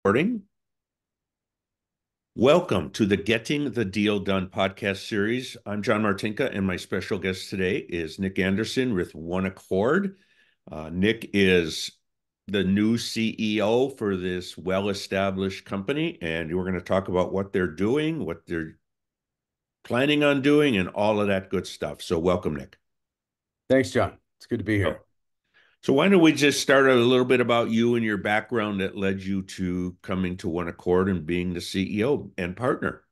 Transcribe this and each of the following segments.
Recording. Welcome to the Getting the Deal Done podcast series. I'm John Martinka, and my special guest today is Nick Anderson with OneAccord. Nick is the new CEO for this well-established company, and we're going to talk about what they're doing, what they're planning on doing, and all of that good stuff. So welcome, Nick. Thanks, John. It's good to be Oh, here. So why don't we just start a little bit about you and your background that led you to coming to OneAccord and being the CEO and partner?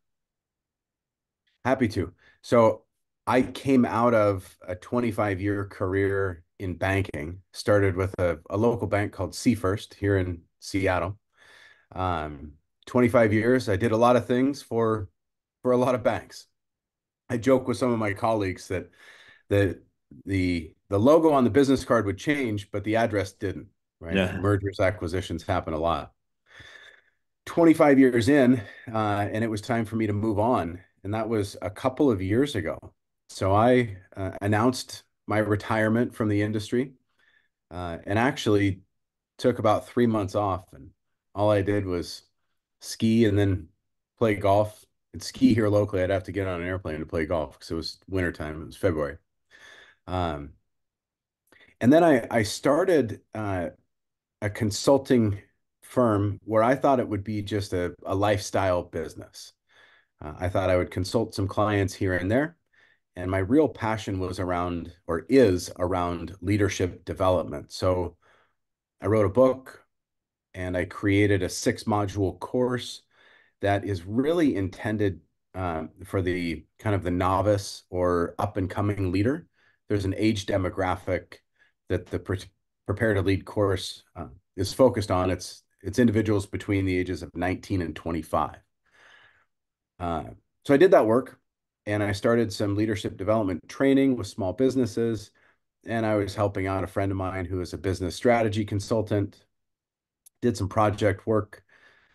Happy to. So I came out of a 25-year career in banking, started with a local bank called First here in Seattle. Um, 25 years, I did a lot of things for a lot of banks. I joke with some of my colleagues that the the logo on the business card would change, but the address didn't, right? Yeah. Mergers, acquisitions happen a lot. 25 years in, and it was time for me to move on. And that was a couple of years ago. So I announced my retirement from the industry and actually took about 3 months off. And all I did was ski and then play golf and ski here locally. I'd have to get on an airplane to play golf because it was wintertime. It was February. Um, and then I started a consulting firm where I thought it would be just a lifestyle business. I thought I would consult some clients here and there. And my real passion was around, or is around, leadership development. So I wrote a book and I created a 6 module course that is really intended for the kind of the novice or up and coming leader. There's an age demographic that the Prepare to Lead course is focused on. It's individuals between the ages of 19 and 25. Uh, so I did that work and I started some leadership development training with small businesses. And I was helping out a friend of mine who is a business strategy consultant, did some project work,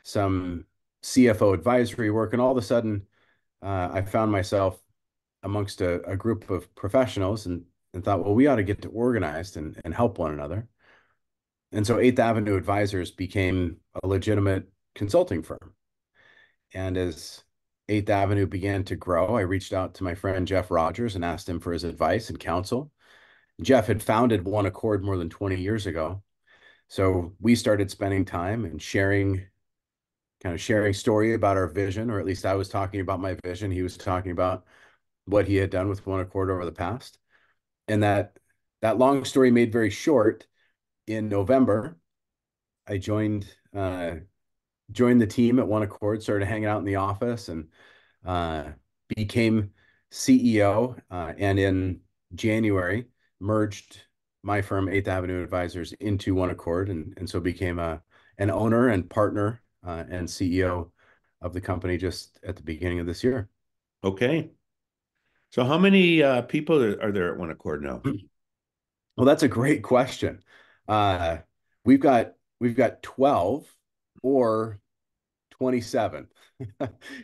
some CFO advisory work. And all of a sudden, I found myself amongst a group of professionals and thought, well, we ought to get to organized and help one another. And so Eighth Avenue Advisors became a legitimate consulting firm. And as Eighth Avenue began to grow, I reached out to my friend Jeff Rogers and asked him for his advice and counsel. Jeff had founded OneAccord more than 20 years ago. So we started spending time and sharing story about our vision, or at least I was talking about my vision. He was talking about what he had done with OneAccord over the past. And that long story made very short, in November, I joined the team at OneAccord, started hanging out in the office, and uh, became CEO. And in January, merged my firm, Eighth Avenue Advisors, into OneAccord, and so became an owner and partner and CEO of the company just at the beginning of this year. Okay. So how many people are there at OneAccord now? Well, that's a great question. Uh, we've got 12 or 27.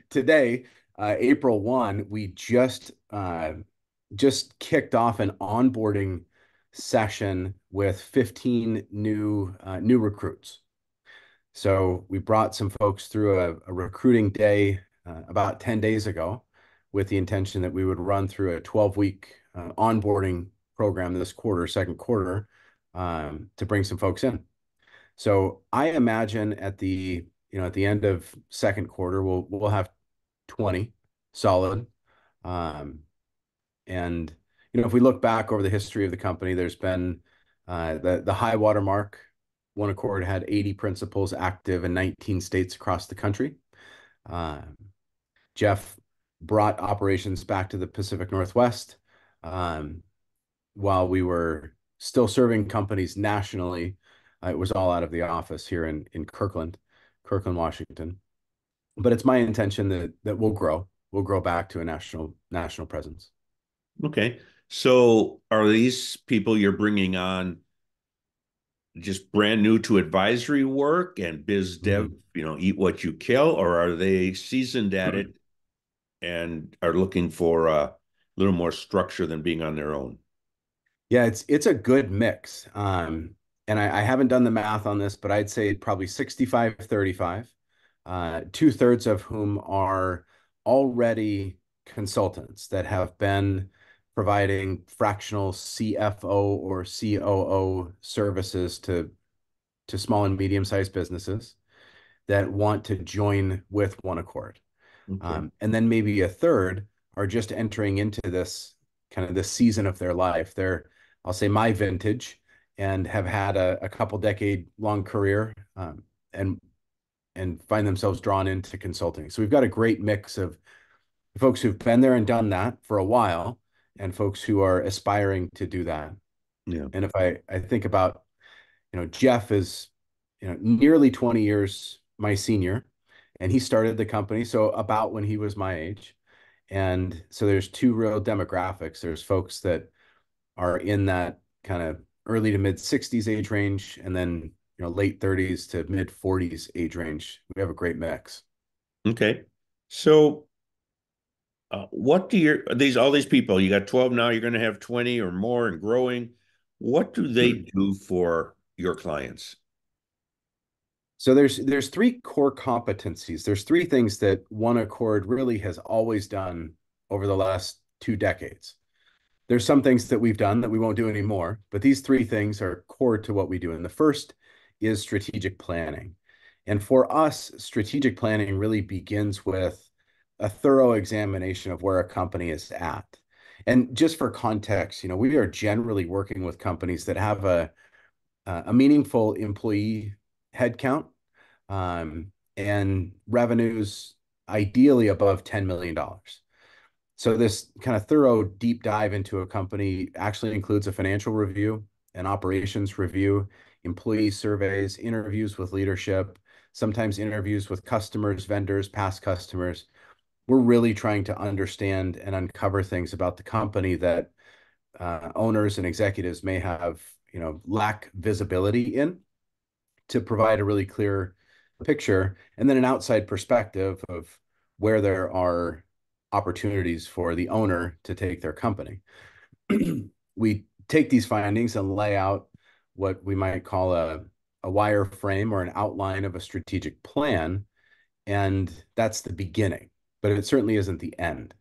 Today, April 1, we just kicked off an onboarding session with 15 new recruits. So we brought some folks through a recruiting day about 10 days ago with the intention that we would run through a 12-week onboarding program this quarter, second quarter, to bring some folks in. So I imagine at the end of second quarter, we'll have 20 solid. Um, and if we look back over the history of the company, there's been the high water mark. OneAccord had 80 principals active in 19 states across the country. Um, Jeff brought operations back to the Pacific Northwest um, while we were still serving companies nationally. It was all out of the office here in Kirkland, Washington. But it's my intention that we'll grow. We'll grow back to a national presence. Okay. So are these people you're bringing on just brand new to advisory work and biz dev, Mhm. eat what you kill, or are they seasoned at it and are looking for a little more structure than being on their own? Yeah, it's a good mix. and I haven't done the math on this, but I'd say probably 65-35, 2/3 of whom are already consultants that have been providing fractional CFO or COO services to small and medium-sized businesses that want to join with OneAccord. Okay. And then maybe a third are just entering into this kind of this season of their life. They're, I'll say, my vintage, and have had a couple decade long career, and find themselves drawn into consulting. So we've got a great mix of folks who've been there and done that for a while, and folks who are aspiring to do that. Yeah. And if I think about, Jeff is, nearly 20 years my senior, and he started the company so about when he was my age. And so there's two real demographics. There's folks that are in that kind of early to mid 60s age range, and then late 30s to mid 40s age range. We have a great mix. Okay. So, what do your these all these people, you got 12 now, you're going to have 20 or more and growing. What do they do for your clients? So there's three core competencies. There's three things that OneAccord really has always done over the last 2 decades. There's some things that we've done that we won't do anymore, but these three things are core to what we do. And the first is strategic planning. And for us, strategic planning really begins with a thorough examination of where a company is at. And just for context, we are generally working with companies that have a meaningful employee headcount, and revenues ideally above $10 million. So this kind of thorough deep dive into a company actually includes a financial review, an operations review, employee surveys, interviews with leadership, sometimes interviews with customers, vendors, past customers. We're really trying to understand and uncover things about the company that owners and executives may have, lack visibility in, to provide a really clear picture, and then an outside perspective of where there are opportunities for the owner to take their company. We take these findings and lay out what we might call a wireframe or an outline of a strategic plan. And that's the beginning, but it certainly isn't the end.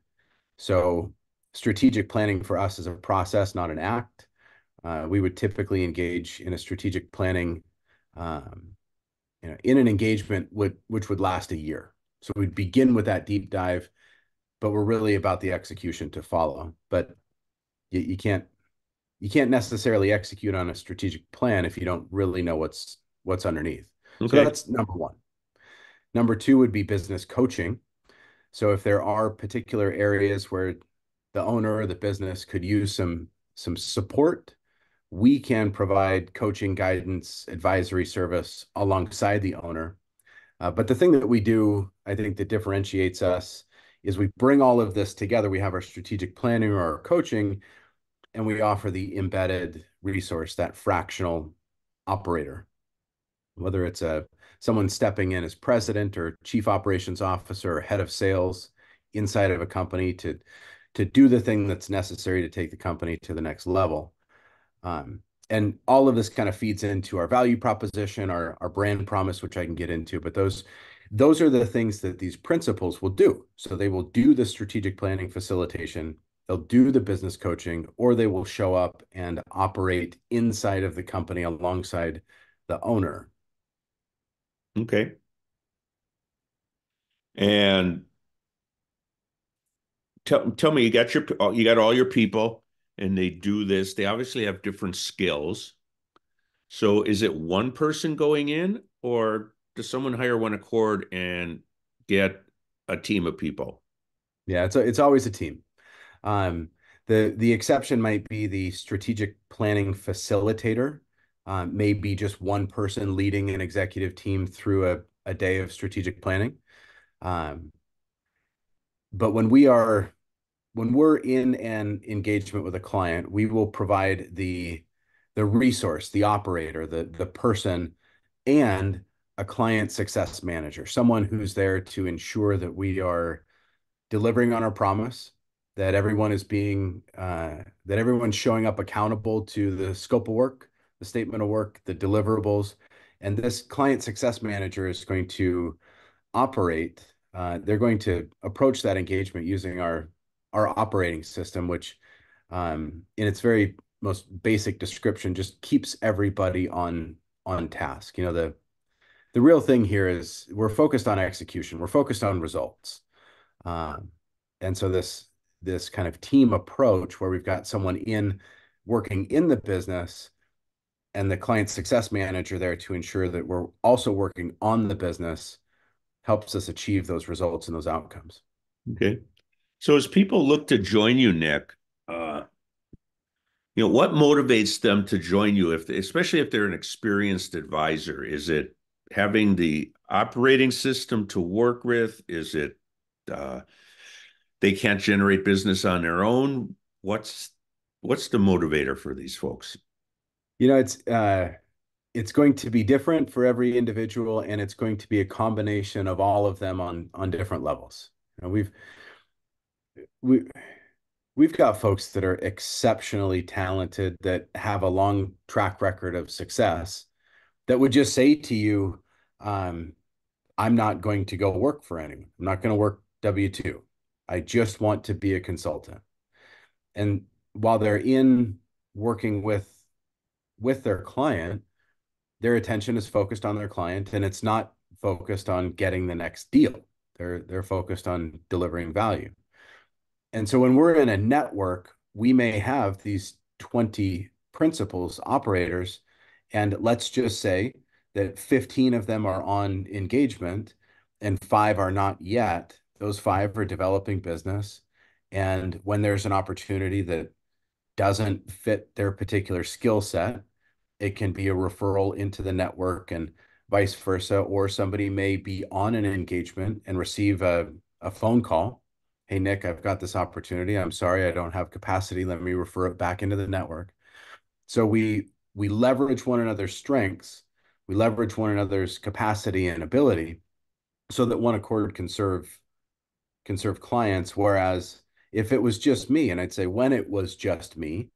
So strategic planning for us is a process, not an act. We would typically engage in a strategic planning, um, in an engagement which would last a year. So we'd begin with that deep dive, but we're really about the execution to follow. But you can't necessarily execute on a strategic plan if you don't really know what's underneath. So Okay. that's number one. Number two would be business coaching. So if there are particular areas where the owner or the business could use some support, we can provide coaching, guidance, advisory service alongside the owner. But the thing that we do, I think, that differentiates us is we bring all of this together. We have our strategic planning or our coaching, and we offer the embedded resource, that fractional operator, whether it's someone stepping in as president or chief operations officer or head of sales inside of a company to do the thing that's necessary to take the company to the next level. And all of this kind of feeds into our value proposition, our brand promise, which I can get into. But those are the things that these principles will do. So they will do the strategic planning facilitation, they'll do the business coaching, or they will show up and operate inside of the company alongside the owner. Okay. And tell me, you got all your people and they do this. They obviously have different skills. So is it one person going in, or does someone hire OneAccord and get a team of people? Yeah, it's always a team. Um, the exception might be the strategic planning facilitator. Maybe just one person leading an executive team through a day of strategic planning. Um, but when we're in an engagement with a client, we will provide the resource, the operator, the person, and a client success manager, someone who's there to ensure that we are delivering on our promise, that everyone's showing up accountable to the scope of work, the statement of work, the deliverables, and this client success manager is going to operate. They're going to approach that engagement using our operating system, which in its very most basic description just keeps everybody on task. The real thing here is we're focused on execution. We're focused on results. Um, and so this kind of team approach where we've got someone working in the business and the client success manager there to ensure that we're also working on the business helps us achieve those results and those outcomes. Okay. So as people look to join you, Nick, uh, what motivates them to join you, especially if they're an experienced advisor? Is it having the operating system to work with? Is it uh, they can't generate business on their own? What's the motivator for these folks? You know, it's going to be different for every individual, and it's going to be a combination of all of them on different levels. We we've got folks that are exceptionally talented that have a long track record of success that would just say to you, um, I'm not going to go work for anyone. I'm not going to work W-2. I just want to be a consultant. And while they're in working with their client, their attention is focused on their client and it's not focused on getting the next deal. They're focused on delivering value. And so when we're in a network, we may have these 20 principals, operators, and let's just say that 15 of them are on engagement and 5 are not yet. Those 5 are developing business. And when there's an opportunity that doesn't fit their particular skill set, it can be a referral into the network and vice versa. Or somebody may be on an engagement and receive a phone call. Hey, Nick, I've got this opportunity. I'm sorry, I don't have capacity. Let me refer it back into the network. So we leverage one another's strengths. We leverage one another's capacity and ability so that OneAccord can serve clients. Whereas if it was just me, and I'd say when it was just me,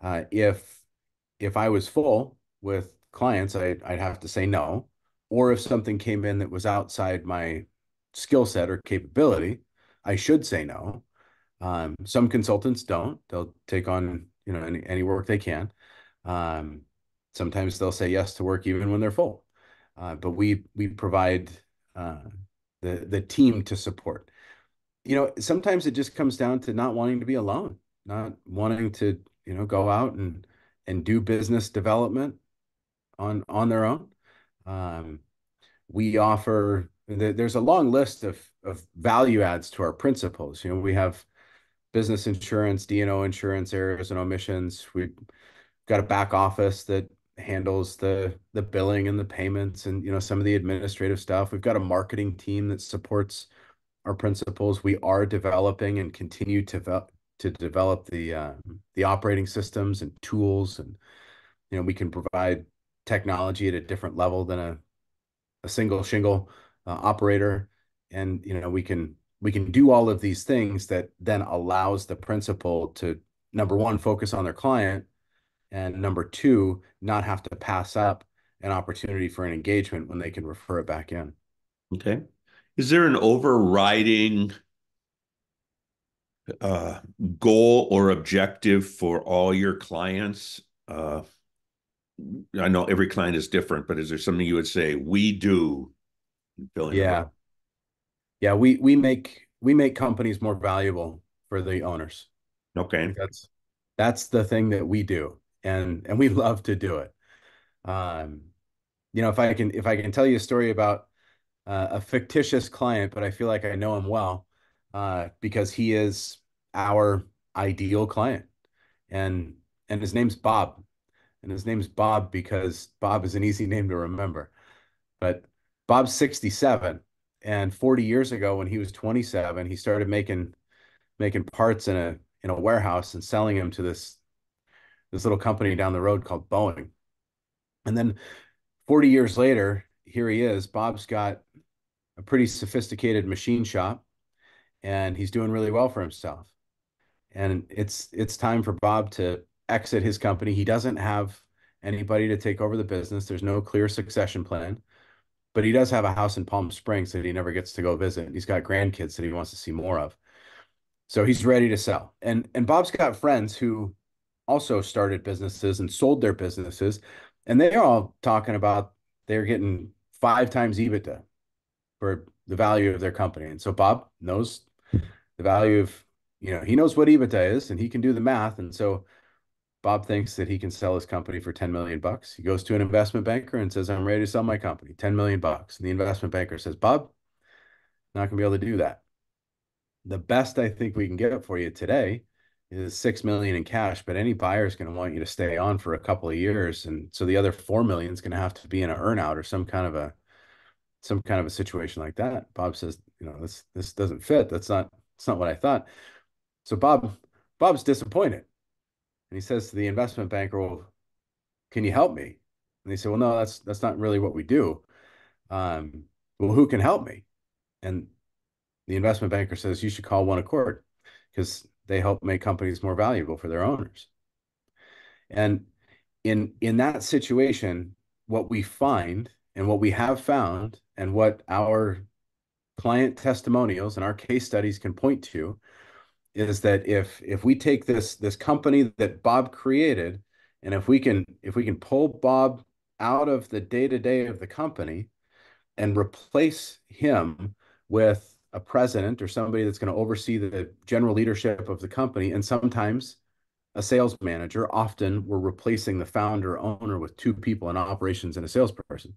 if I was full with clients, I'd have to say no. Or if something came in that was outside my skill set or capability, I should say no. Some consultants don't. They'll take on, any work they can. Um, Sometimes they'll say yes to work even when they're full. But we provide uh, the team to support. Sometimes it just comes down to not wanting to be alone, not wanting to, go out and do business development on their own. Um, we offer there's a long list of value adds to our principles. We have business insurance, D&O insurance, errors and omissions. We've got a back office that handles the billing and the payments and some of the administrative stuff. We've got a marketing team that supports our principles. We are developing and continue to develop the operating systems and tools, and we can provide technology at a different level than a single shingle operator, and we can do all of these things that then allows the principal to, number one, focus on their client, and number two, not have to pass up an opportunity for an engagement when they can refer it back in. Okay. Is there an overriding uh, goal or objective for all your clients? I know every client is different, but is there something you would say we do fill in the blank? Yeah. Yeah, we make companies more valuable for the owners. Okay. Like that's the thing that we do, and we love to do it. Um, if I can tell you a story about a fictitious client, but I feel like I know him well, because he is our ideal client, and his name's Bob, and his name's Bob because Bob is an easy name to remember. But Bob's 67, and 40 years ago, when he was 27, he started making parts in a warehouse and selling them to this little company down the road called Boeing. And then 40 years later, here he is. Bob's got a pretty sophisticated machine shop, and he's doing really well for himself. And it's time for Bob to exit his company. He doesn't have anybody to take over the business. There's no clear succession plan, but he does have a house in Palm Springs that he never gets to go visit. He's got grandkids that he wants to see more of. So he's ready to sell. And Bob's got friends who also started businesses and sold their businesses, and they're all talking about they're getting 5 times EBITDA for the value of their company. And so Bob knows the value of, he knows what EBITDA is and he can do the math. And so Bob thinks that he can sell his company for 10 million bucks. He goes to an investment banker and says, I'm ready to sell my company, 10 million bucks. And the investment banker says, Bob, not gonna be able to do that. The best I think we can get for you today is 6 million in cash, but any buyer is going to want you to stay on for a couple of years. And so the other 4 million is going to have to be in an earnout or some kind of a situation like that. Bob says, this doesn't fit. It's not what I thought. So Bob's disappointed. And he says to the investment banker, well, can you help me? And they say, well, no, that's not really what we do. Well, who can help me? And the investment banker says, you should call OneAccord because they help make companies more valuable for their owners. And in that situation, what we find and what we have found and what our client testimonials and our case studies can point to is that if we take this company that Bob created, and if we can pull Bob out of the day-to-day of the company and replace him with a president or somebody that's going to oversee the general leadership of the company, and sometimes a sales manager, often we're replacing the founder owner with 2 people in operations and a salesperson.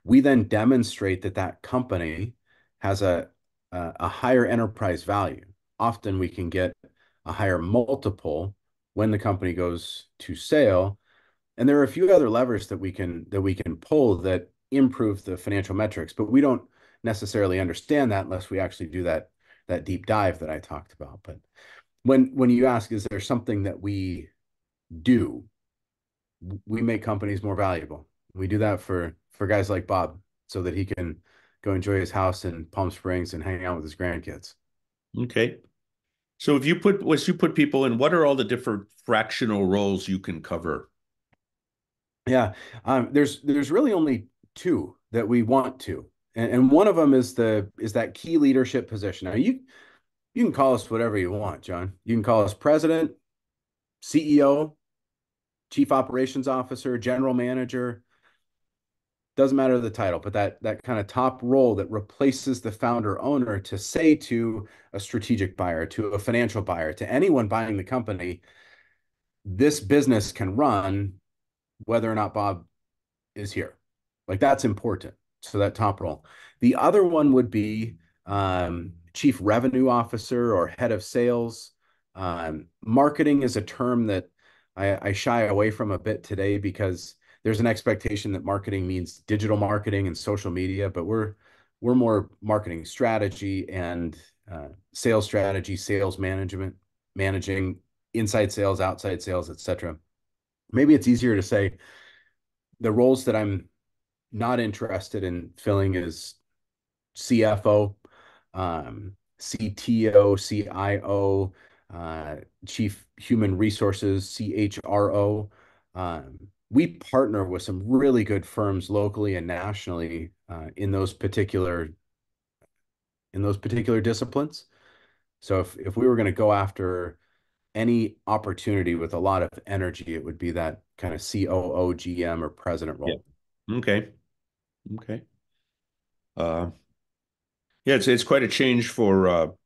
We then demonstrate that company has a higher enterprise value. Often we can get a higher multiple when the company goes to sale. And there are a few other levers that we can pull that improve the financial metrics, but we don't necessarily understand that unless we actually do that deep dive that I talked about. But when you ask, is there something that we do? We make companies more valuable. We do that for guys like Bob so that he can go enjoy his house in Palm Springs and hang out with his grandkids. Okay. So if you put people in, what are all the different fractional roles you can cover? Yeah, there's really only 2 that we want to, and one of them is that key leadership position. Now you can call us whatever you want, John. You can call us president, CEO, chief operations officer, general manager. Doesn't matter the title, but that kind of top role that replaces the founder owner to say to a strategic buyer, to a financial buyer, to anyone buying the company, this business can run whether or not Bob is here. Like that's important. So that top role. The other one would be chief revenue officer or head of sales. Marketing is a term that I shy away from a bit today because there's an expectation that marketing means digital marketing and social media, but we're more marketing strategy and sales strategy, sales management, managing inside sales, outside sales, etc. Maybe it's easier to say the roles that I'm not interested in filling is CFO, CTO, CIO, Chief Human Resources, CHRO. We partner with some really good firms locally and nationally in those particular disciplines. So if we were going to go after any opportunity with a lot of energy, it would be that kind of COO, GM, or president Yeah. role. Okay. Okay. Uh, yeah, it's quite a change for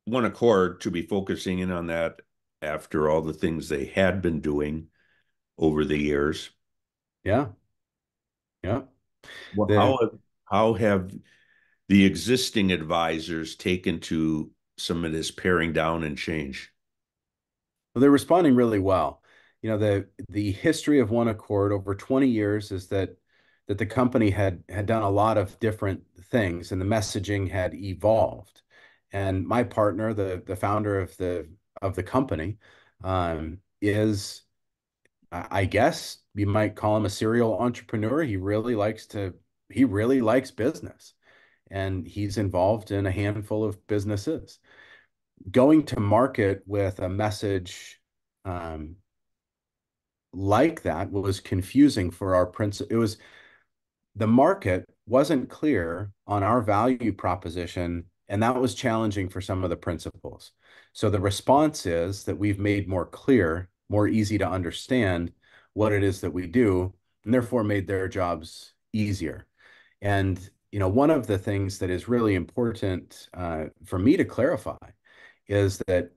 OneAccord to be focusing in on that after all the things they had been doing over the years. Yeah, yeah. Well, The how have the existing advisors taken to some of this paring down and change? Well, they're responding really well. The history of OneAccord over 20 years is that the company had done a lot of different things and the messaging had evolved. And my partner, the founder of the company, is I guess you might call him a serial entrepreneur. He really likes business and he's involved in a handful of businesses. Going to market with a message um, like that was confusing for our principal. It was the market wasn't clear on our value proposition, and that was challenging for some of the principals. So the response is that we've made more clear, more easy to understand what it is that we do, and therefore made their jobs easier. And one of the things that is really important for me to clarify is that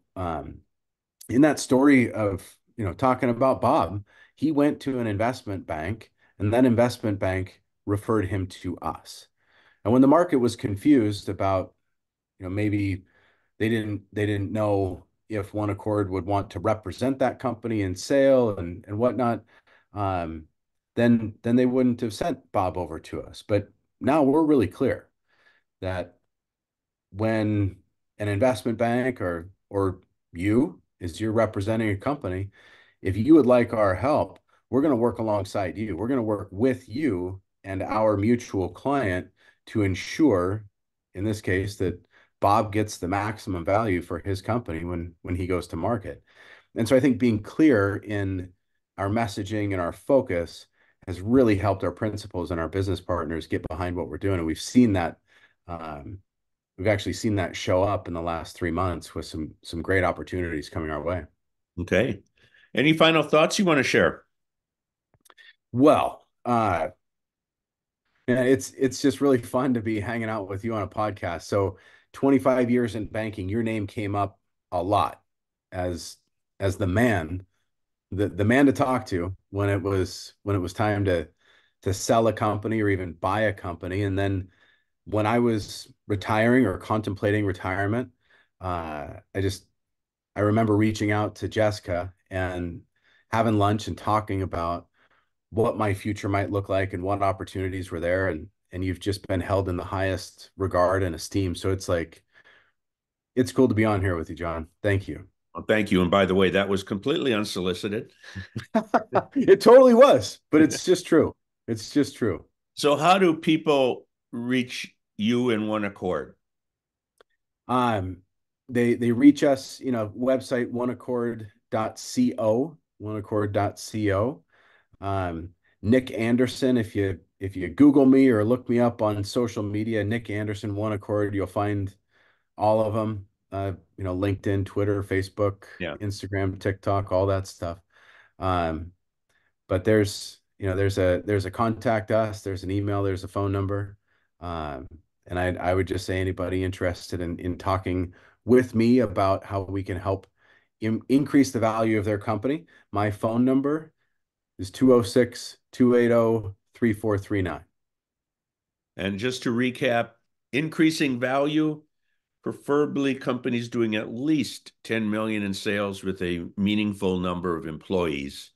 in that story of talking about Bob, he went to an investment bank, and that investment bank referred him to us. And when the market was confused about, maybe they didn't know if OneAccord would want to represent that company in sale and whatnot, um, then they wouldn't have sent Bob over to us. But now we're really clear that when an investment bank or you, as you're representing a company, if you would like our help, we're going to work alongside you. We're going to work with you and our mutual client to ensure, in this case, that Bob gets the maximum value for his company when he goes to market. And so I think being clear in our messaging and our focus has really helped our principals and our business partners get behind what we're doing. And we've seen that we've actually seen that show up in the last 3 months with some great opportunities coming our way. Okay. Any final thoughts you want to share? Well, yeah, it's just really fun to be hanging out with you on a podcast. So 25 years in banking, your name came up a lot as the man, the man to talk to when it was time to sell a company or even buy a company. And then when I was retiring or contemplating retirement, I remember reaching out to Jessica and having lunch and talking about what my future might look like and what opportunities were there. And you've just been held in the highest regard and esteem. So it's cool to be on here with you, John. Thank you. Well, thank you. And by the way, that was completely unsolicited. It totally was, but it's just true. It's just true. So how do people reach you in OneAccord? Um, they reach us, website oneaccord.co, oneaccord.co. Um, Nick Anderson, if you Google me or look me up on social media, Nick Anderson, OneAccord, you'll find all of them. LinkedIn, Twitter, Facebook, Yeah. Instagram, TikTok, all that stuff. Um, but there's a contact us, there's an email, there's a phone number. Um, and I would just say anybody interested in talking with me about how we can help increase the value of their company. My phone number is 206-280-3439. And just to recap, increasing value, preferably companies doing at least 10 million in sales with a meaningful number of employees.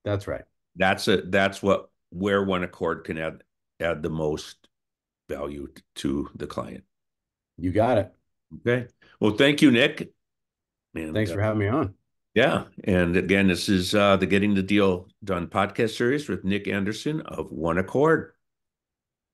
That's right. That's where OneAccord can add the most value to the client. You got it. Okay. Well, thank you, Nick. And Thanks for having me on. yeah. And again, this is the Getting the Deal Done podcast series with Nick Anderson of OneAccord.